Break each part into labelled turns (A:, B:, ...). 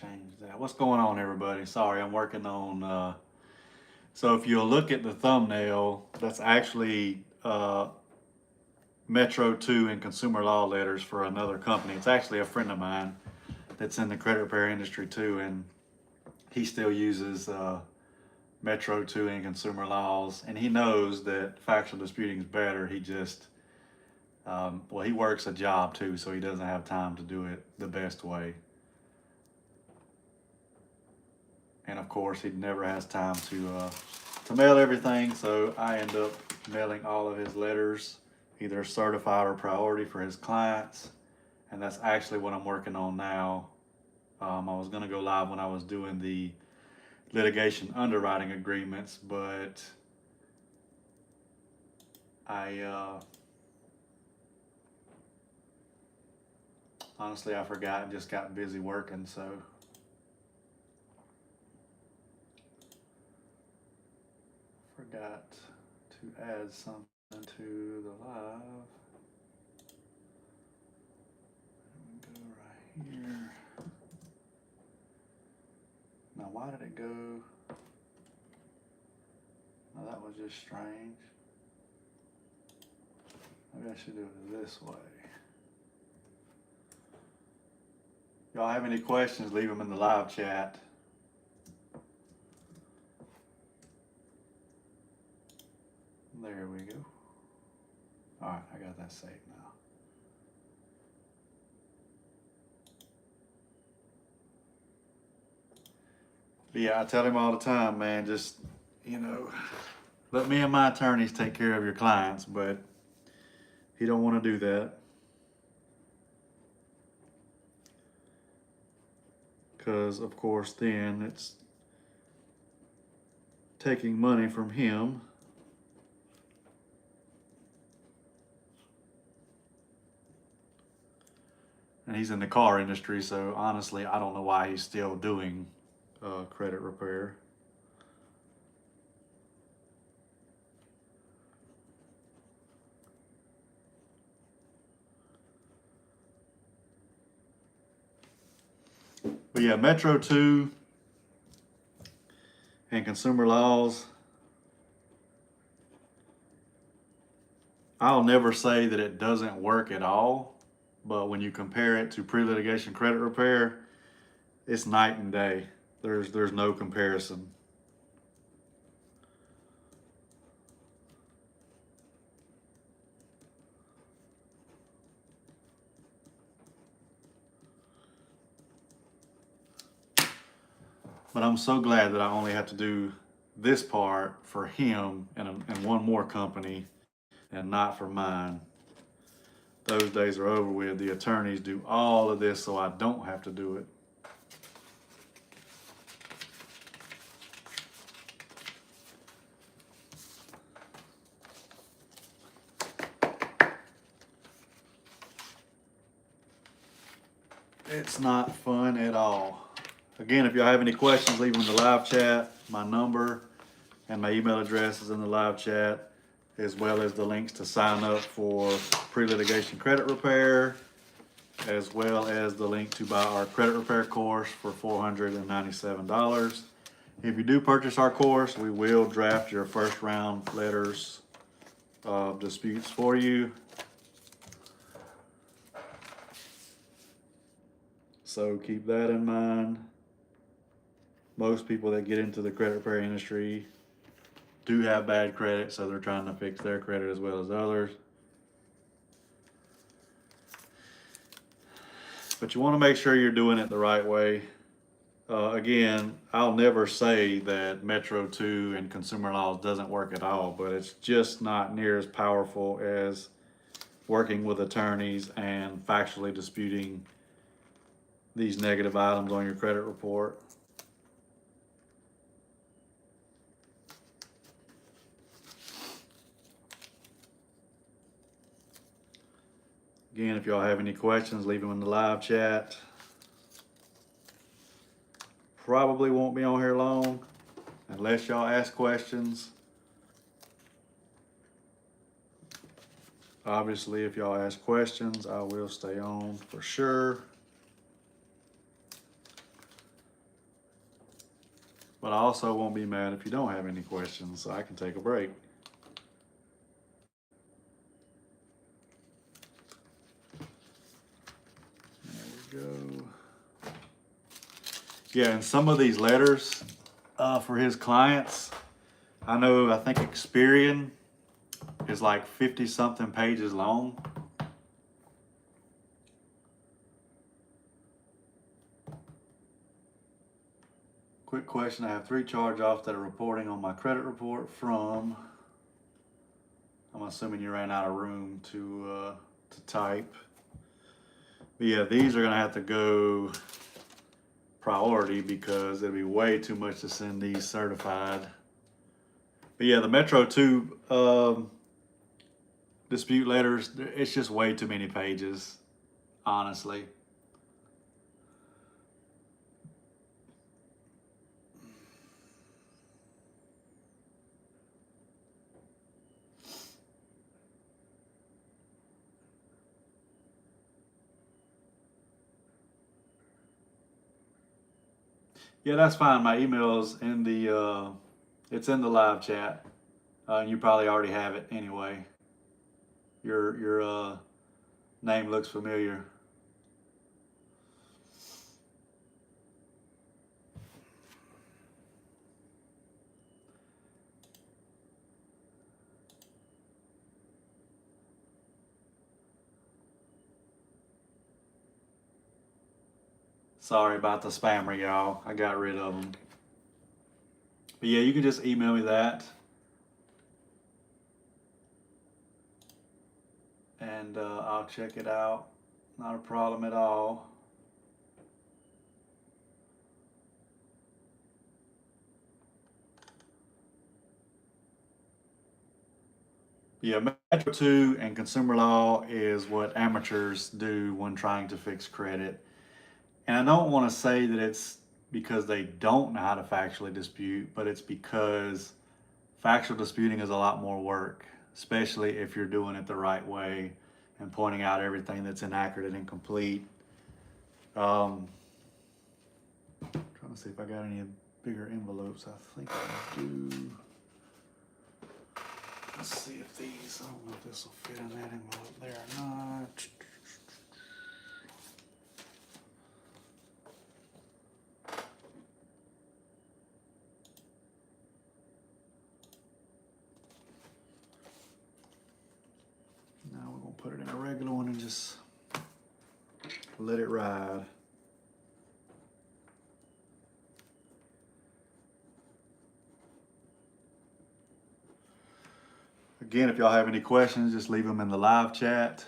A: change that. What's going on, everybody? Sorry, I'm working on. So if you'll look at the thumbnail, that's actually Metro 2 and consumer law letters for another company. It's actually a friend of mine that's in the credit repair industry too, and he still uses Metro 2 and consumer laws, and he knows that factual disputing is better. He just, well, he works a job too, so he doesn't have time to do it the best way. And of course, he never has time to mail everything, so I end up mailing all of his letters, either certified or priority for his clients, and that's actually what I'm working on now. I was going to go live when I was doing the litigation underwriting agreements, but honestly, I forgot and just got busy working, so forgot to add something to the live. Go right here. Now, why did it go? Now, that was just strange. Maybe I should do it this way. Y'all have any questions, leave them in the live chat. There we go. All right, I got that saved now. But yeah, I tell him all the time, man, just, let me and my attorneys take care of your clients, but he don't want to do that. Because, of course, then it's taking money from him. And he's in the car industry, so honestly, I don't know why he's still doing credit repair. But yeah, Metro 2 and consumer laws, I'll never say that it doesn't work at all, but when you compare it to pre-litigation credit repair, it's night and day. There's no comparison. But I'm so glad that I only have to do this part for him and one more company and not for mine. Those days are over with. The attorneys do all of this so I don't have to do it. It's not fun at all. Again, if y'all have any questions, leave them in the live chat. My number and my email address is in the live chat, as well as the links to sign up for pre-litigation credit repair, as well as the link to buy our credit repair course for $497. If you do purchase our course, we will draft your first round letters of disputes for you. So keep that in mind. Most people that get into the credit repair industry do have bad credit, so they're trying to fix their credit as well as others. But you want to make sure you're doing it the right way. Again, I'll never say that Metro 2 and consumer laws doesn't work at all, but it's just not near as powerful as working with attorneys and factually disputing these negative items on your credit report. Again, if y'all have any questions, leave them in the live chat. Probably won't be on here long unless y'all ask questions. Obviously, if y'all ask questions, I will stay on for sure. But I also won't be mad if you don't have any questions, so I can take a break. There we go. Yeah, and some of these letters for his clients, I think Experian is like 50 something pages long. Quick question, I have 3 charge-offs that are reporting on my credit report from, I'm assuming you ran out of room to type. But yeah, these are gonna have to go priority because it'd be way too much to send these certified. But yeah, the Metro 2 dispute letters, it's just way too many pages, honestly. Yeah, that's fine. My email's in the it's in the live chat. You probably already have it anyway. Your name looks familiar. Sorry about the spammer, y'all. I got rid of them. But yeah, you can just email me that. And I'll check it out. Not a problem at all. Yeah, Metro 2 and consumer law is what amateurs do when trying to fix credit. And I don't want to say that it's because they don't know how to factually dispute, but it's because factual disputing is a lot more work, especially if you're doing it the right way and pointing out everything that's inaccurate and incomplete. Trying to see if I got any bigger envelopes. I think I do. Let's see if these, I don't know if this will fit in that envelope there or not. Now we're gonna put it in a regular one and just let it ride. Again, if y'all have any questions, just leave them in the live chat.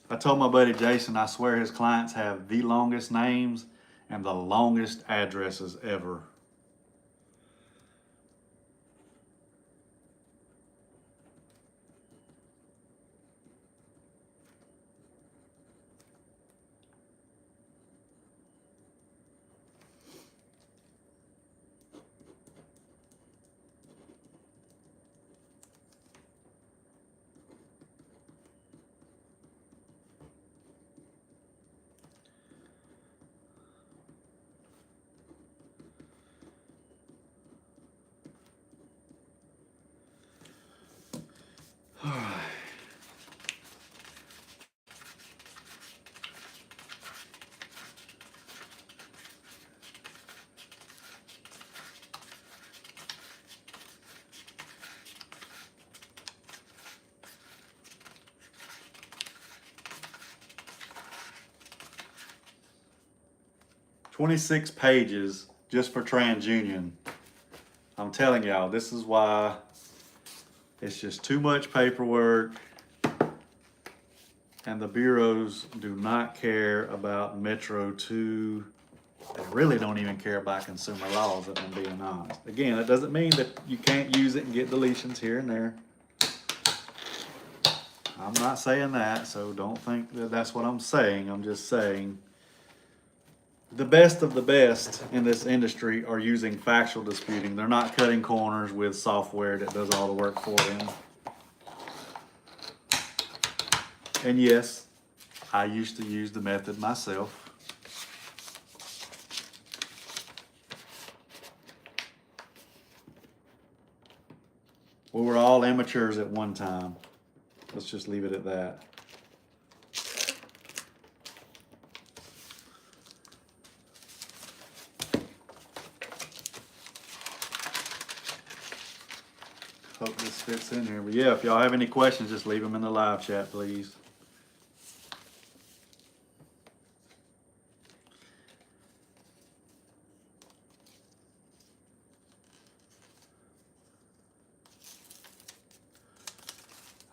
A: I told my buddy Jason, I swear his clients have the longest names and the longest addresses ever. "26 pages just for TransUnion." I'm telling y'all, this is why it's just too much paperwork, and the bureaus do not care about Metro 2. They really don't even care about consumer laws, if I'm being honest. Again, that doesn't mean that you can't use it and get deletions here and there. I'm not saying that, so don't think that that's what I'm saying. I'm just saying the best of the best in this industry are using factual disputing. They're not cutting corners with software that does all the work for them. And yes, I used to use the method myself. We were all amateurs at one time. Let's just leave it at that. Hope this fits in here. But yeah, if y'all have any questions, just leave them in the live chat, please.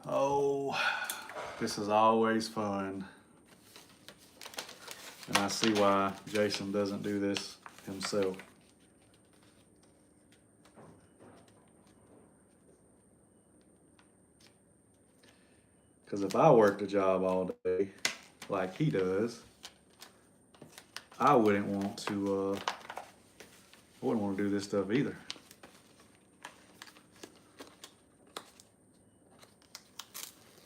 A: Oh, this is always fun. And I see why Jason doesn't do this himself. Because if I worked a job all day like he does, I wouldn't want to do this stuff either.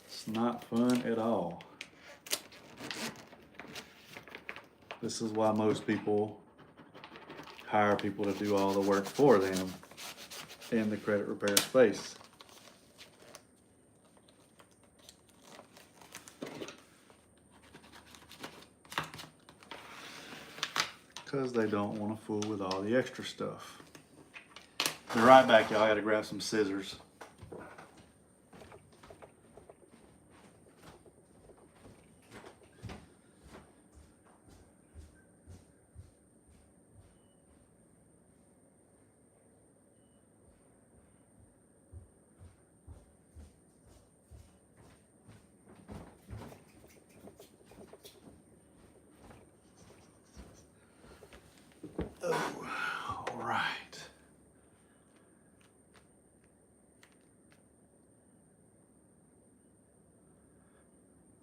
A: It's not fun at all. This is why most people hire people to do all the work for them in the credit repair space. Because they don't want to fool with all the extra stuff. Be right back, y'all. I gotta grab some scissors. Oh, all right.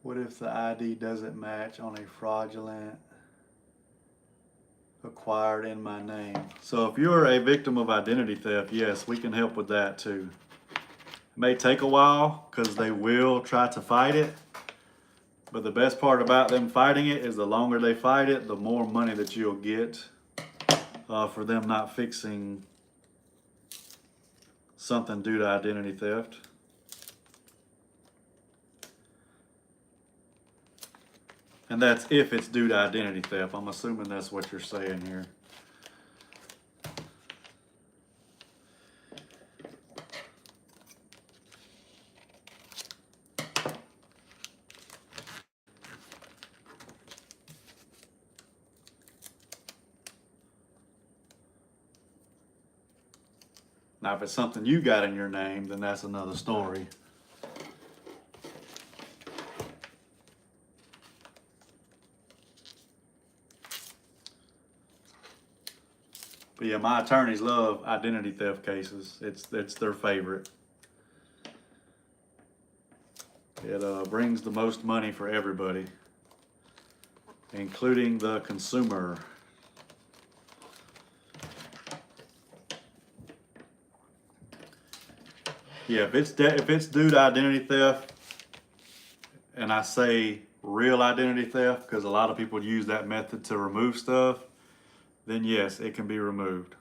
A: What if the ID doesn't match on a fraudulent acquired in my name? So if you're a victim of identity theft, yes, we can help with that too. It may take a while because they will try to fight it. But the best part about them fighting it is the longer they fight it, the more money that you'll get for them not fixing something due to identity theft. And that's if it's due to identity theft. I'm assuming that's what you're saying here. Now, if it's something you got in your name, then that's another story. But yeah, my attorneys love identity theft cases. It's their favorite. It brings the most money for everybody, including the consumer. Yeah, if it's due to identity theft, and I say real identity theft because a lot of people use that method to remove stuff, then yes, it can be removed.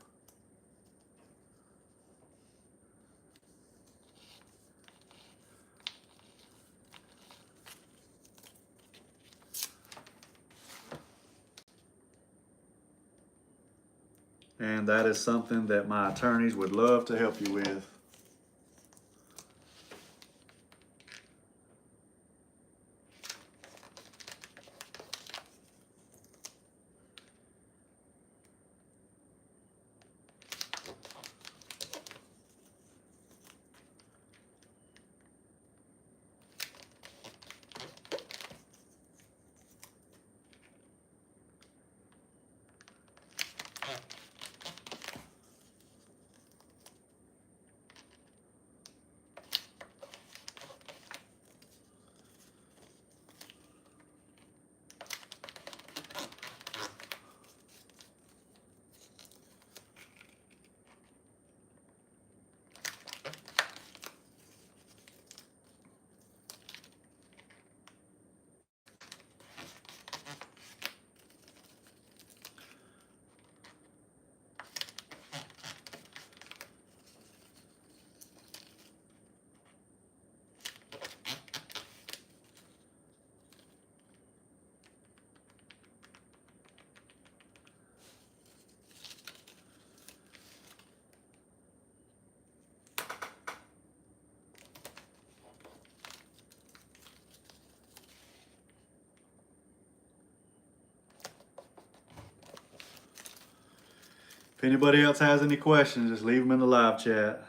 A: And that is something that my attorneys would love to help you with. If anybody else has any questions, just leave them in the live chat.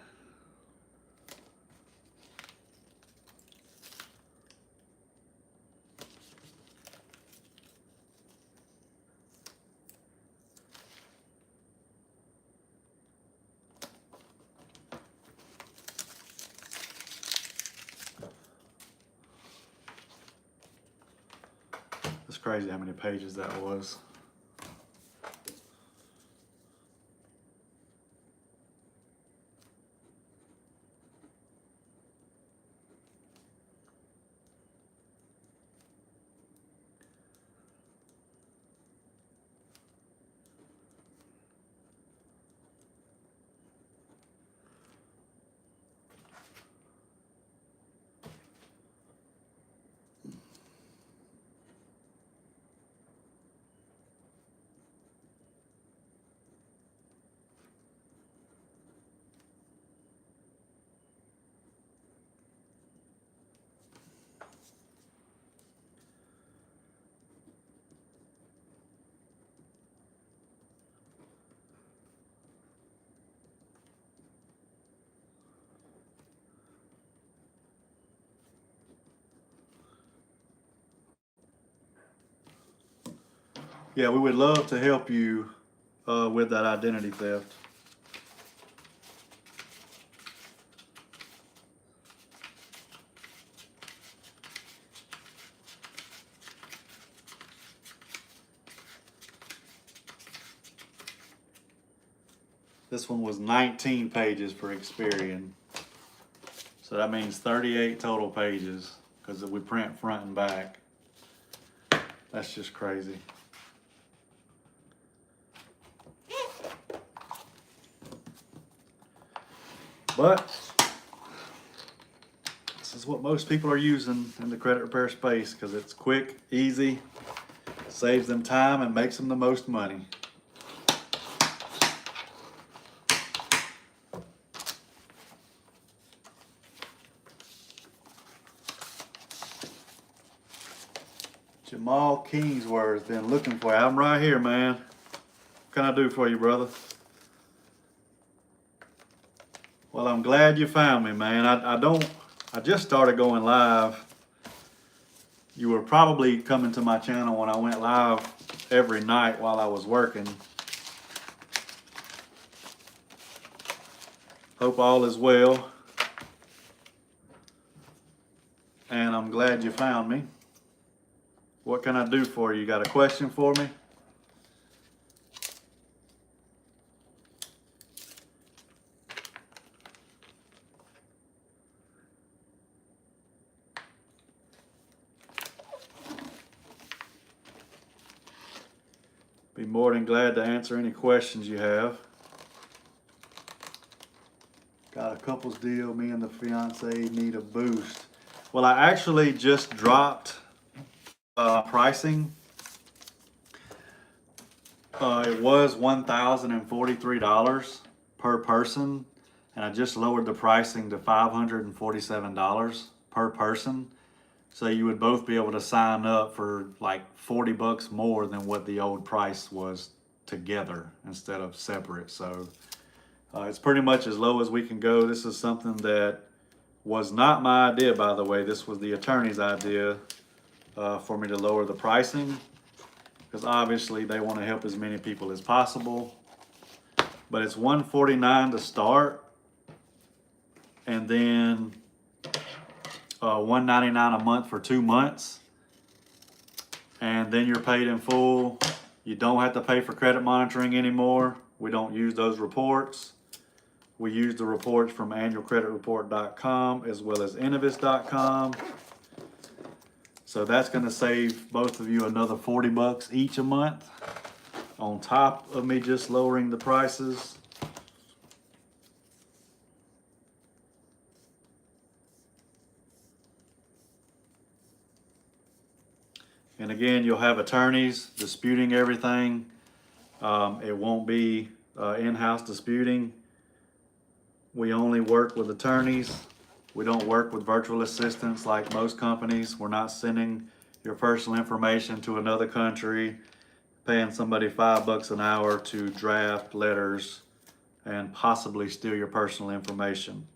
A: It's crazy how many pages that was. Yeah, we would love to help you with that identity theft. This one was 19 pages for Experian. So that means 38 total pages because we print front and back. That's just crazy. But this is what most people are using in the credit repair space because it's quick, easy, saves them time, and makes them the most money. Jamal Kingsworth been looking for you. I'm right here, man. What can I do for you, brother? Well, I'm glad you found me, man. I just started going live. You were probably coming to my channel when I went live every night while I was working. Hope all is well. And I'm glad you found me. What can I do for you? You got a question for me? Be more than glad to answer any questions you have. Got a couples deal. Me and the fiance need a boost. Well, I actually just dropped pricing. It was $1,043 per person, and I just lowered the pricing to $547 per person. So you would both be able to sign up for like $40 more than what the old price was together instead of separate. So it's pretty much as low as we can go. This is something that was not my idea, by the way. This was the attorney's idea for me to lower the pricing, because obviously they want to help as many people as possible. But it's $149 to start, and then $199 a month for 2 months, and then you're paid in full. You don't have to pay for credit monitoring anymore. We don't use those reports. We use the reports from annualcreditreport.com as well as Innovis.com. So that's going to save both of you another $40 each a month on top of me just lowering the prices. And again, you'll have attorneys disputing everything. It won't be in-house disputing. We only work with attorneys. We don't work with virtual assistants like most companies. We're not sending your personal information to another country paying somebody $5 an hour to draft letters and possibly steal your personal information.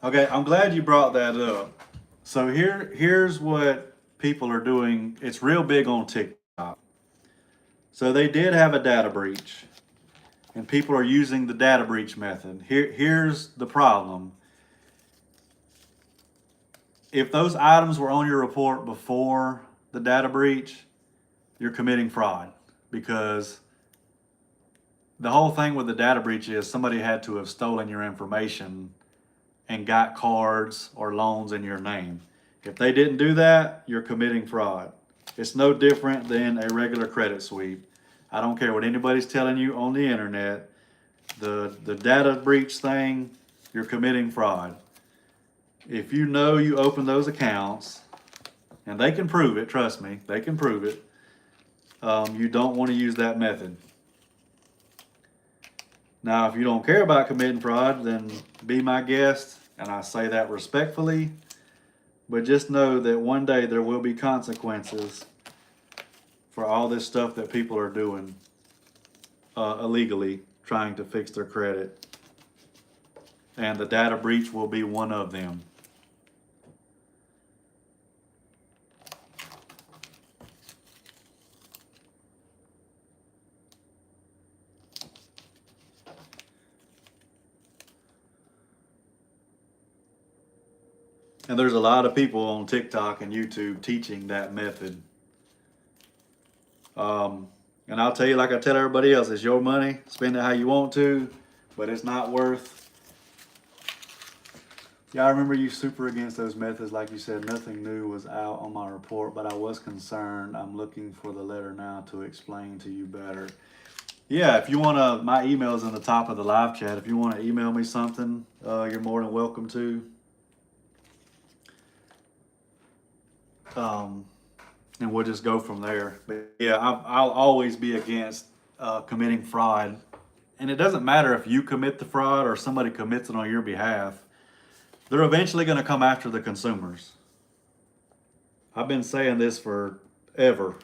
A: Okay, I'm glad you brought that up. So here's what people are doing. It's real big on TikTok. So they did have a data breach, and people are using the data breach method. Here's the problem. If those items were on your report before the data breach, you're committing fraud, because the whole thing with the data breach is somebody had to have stolen your information and got cards or loans in your name. If they didn't do that, you're committing fraud. It's no different than a regular credit sweep. I don't care what anybody's telling you on the internet. The data breach thing, you're committing fraud. If you know you opened those accounts, and they can prove it, trust me, they can prove it, you don't want to use that method. Now, if you don't care about committing fraud, then be my guest, and I say that respectfully, but just know that one day there will be consequences for all this stuff that people are doing illegally, trying to fix their credit, and the data breach will be one of them. And there's a lot of people on TikTok and YouTube teaching that method. And I'll tell you, like I tell everybody else, it's your money. Spend it how you want to, but it's not worth. Yeah, I remember you super against those methods. Like you said, nothing new was out on my report, but I was concerned. I'm looking for the letter now to explain to you better. Yeah, if you want to, my email is in the top of the live chat. If you want to email me something, you're more than welcome to. And we'll just go from there. But yeah, I'll always be against committing fraud. And it doesn't matter if you commit the fraud or somebody commits it on your behalf. They're eventually going to come after the consumers. I've been saying this forever.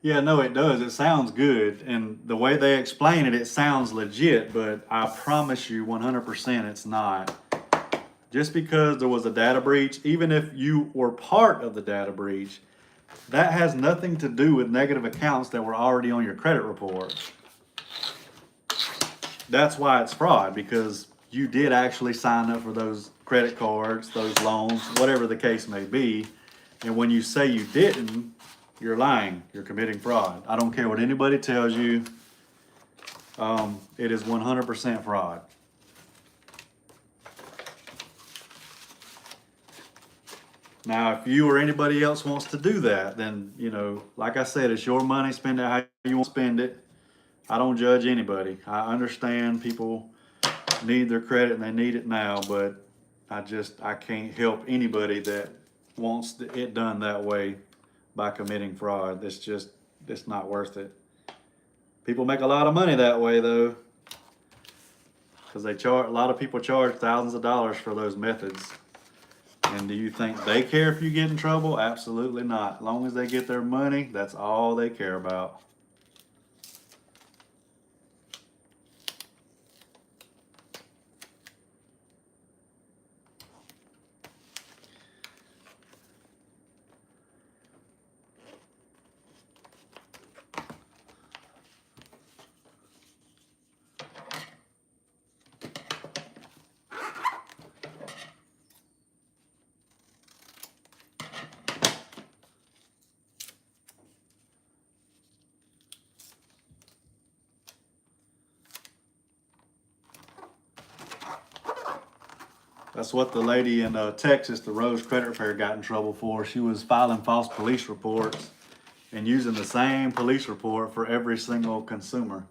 A: Yeah, no, it does. It sounds good. And the way they explain it, it sounds legit, but I promise you 100% it's not. Just because there was a data breach, even if you were part of the data breach, that has nothing to do with negative accounts that were already on your credit report. That's why it's fraud, because you did actually sign up for those credit cards, those loans, whatever the case may be. And when you say you didn't, you're lying. You're committing fraud. I don't care what anybody tells you. It is 100% fraud. Now, if you or anybody else wants to do that, then, you know, like I said, it's your money. Spend it how you want to spend it. I don't judge anybody. I understand people need their credit and they need it now, but I can't help anybody that wants it done that way by committing fraud. It's not worth it. People make a lot of money that way though, because a lot of people charge thousands of dollars for those methods. And do you think they care if you get in trouble? Absolutely not. As long as they get their money, that's all they care about. That's what the lady in Texas, the Rose Credit Repair, got in trouble for. She was filing false police reports and using the same police report for every single consumer.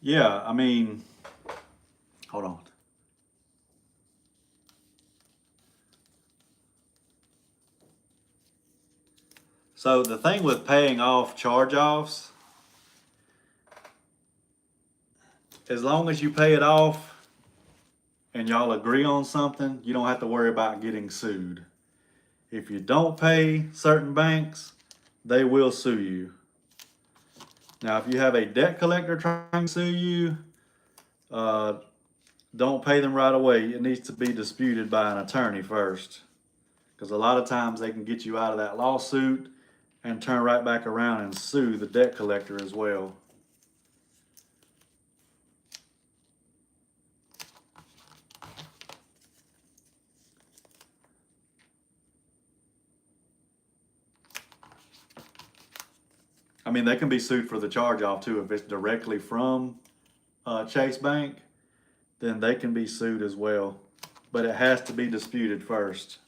A: Yeah, I mean, hold on. So the thing with paying off charge-offs, as long as you pay it off and y'all agree on something, you don't have to worry about getting sued. If you don't pay certain banks, they will sue you. Now, if you have a debt collector trying to sue you, don't pay them right away. It needs to be disputed by an attorney first, because a lot of times they can get you out of that lawsuit and turn right back around and sue the debt collector as well. I mean, they can be sued for the charge-off too. If it's directly from Chase Bank, then they can be sued as well. But it has to be disputed first.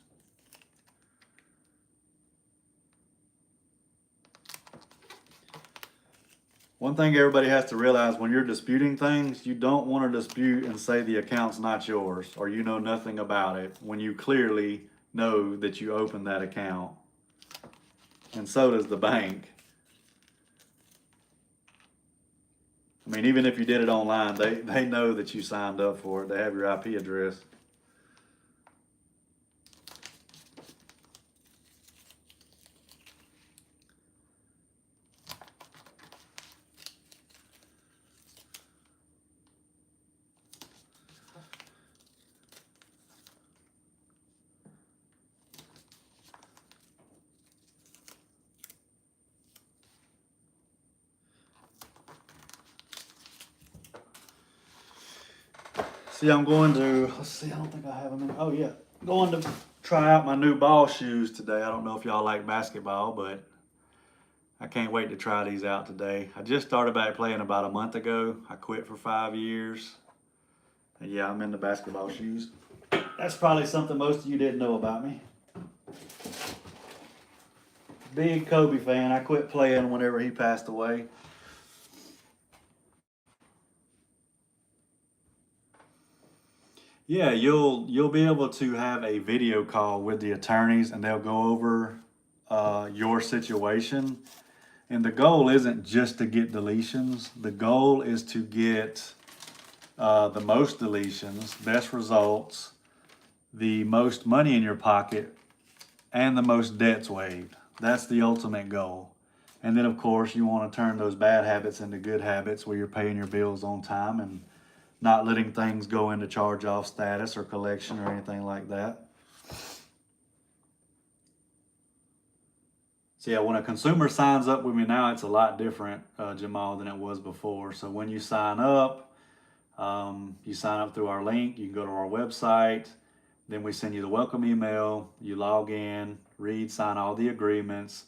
A: One thing everybody has to realize when you're disputing things, you don't want to dispute and say the account's not yours or you know nothing about it when you clearly know that you opened that account. And so does the bank. I mean, even if you did it online, they know that you signed up for it. They have your IP address. See, I'm going to, let's see, I don't think I have them in, oh yeah. I'm going to try out my new ball shoes today. I don't know if y'all like basketball, but I can't wait to try these out today. I just started back playing about a month ago. I quit for 5 years. And yeah, I'm into basketball shoes. That's probably something most of you didn't know about me. Big Kobe fan. I quit playing whenever he passed away. Yeah, you'll be able to have a video call with the attorneys and they'll go over your situation. And the goal isn't just to get deletions. The goal is to get the most deletions, best results, the most money in your pocket, and the most debts waived. That's the ultimate goal. And then, of course, you want to turn those bad habits into good habits where you're paying your bills on time and not letting things go into charge-off status or collection or anything like that. So yeah, when a consumer signs up with me now, it's a lot different, Jamal, than it was before. So when you sign up through our link, you can go to our website, then we send you the welcome email, you log in, read, sign all the agreements,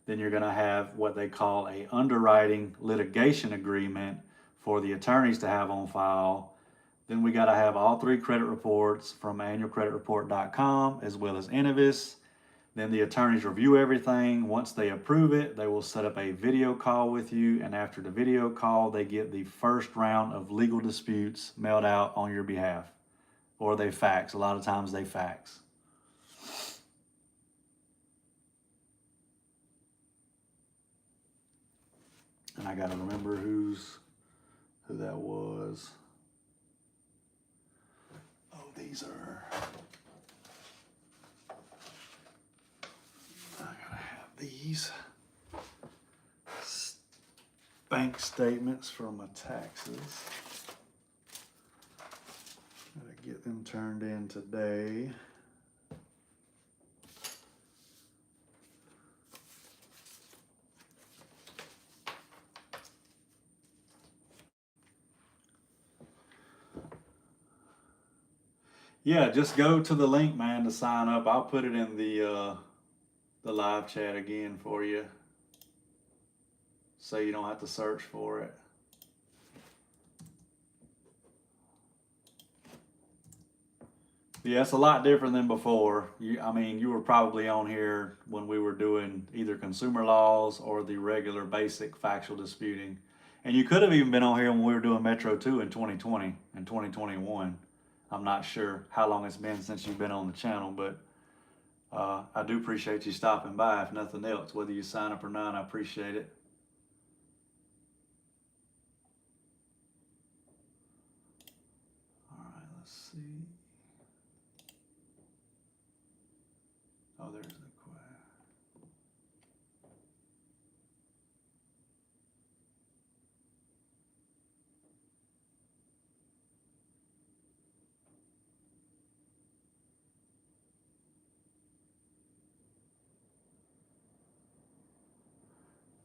A: then you're gonna have what they call a underwriting litigation agreement for the attorneys to have on file. Then we gotta have all 3 credit reports from annualcreditreport.com as well as Innovis. Then the attorneys review everything. Once they approve it, they will set up a video call with you. And after the video call, they get the first round of legal disputes mailed out on your behalf. Or they fax. A lot of times they fax. And I gotta remember who that was. Oh, these are, I gotta have these bank statements for my taxes. Gotta get them turned in today. Yeah, just go to the link, man, to sign up. I'll put it in the live chat again for you, so you don't have to search for it. Yeah, it's a lot different than before. I mean, you were probably on here when we were doing either consumer laws or the regular basic factual disputing. And you could have even been on here when we were doing Metro 2 in 2020 and 2021. I'm not sure how long it's been since you've been on the channel, but I do appreciate you stopping by, if nothing else. Whether you sign up or not, I appreciate it. All right, let's see. Oh, there's the question.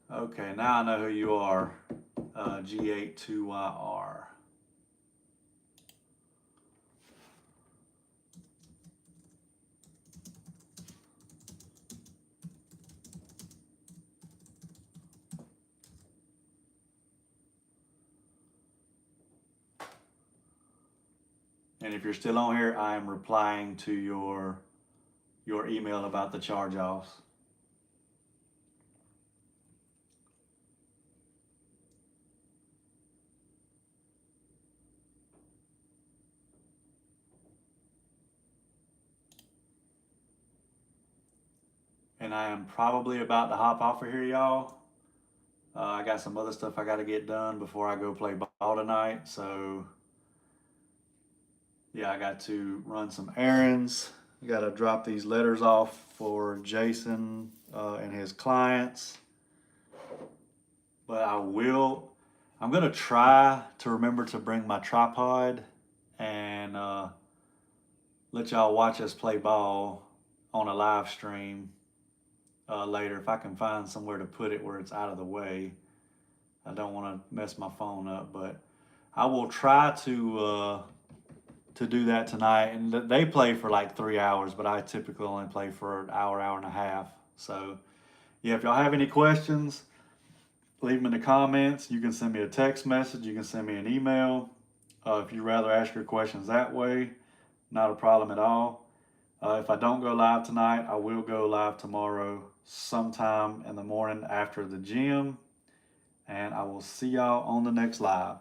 A: Okay, now I know who you are. G82YR. And if you're still on here, I am replying to your email about the charge-offs. And I am probably about to hop off of here, y'all. I got some other stuff I got to get done before I go play ball tonight. So, yeah, I got to run some errands. I got to drop these letters off for Jason and his clients. But I'm going to try to remember to bring my tripod and let y'all watch us play ball on a live stream later, if I can find somewhere to put it where it's out of the way. I don't want to mess my phone up, but I will try to do that tonight. And they play for like 3 hours, but I typically only play for an hour, hour and a half. So yeah, if y'all have any questions, leave them in the comments. You can send me a text message. You can send me an email. If you'd rather ask your questions that way, not a problem at all. If I don't go live tonight, I will go live tomorrow sometime in the morning after the gym. And I will see y'all on the next live.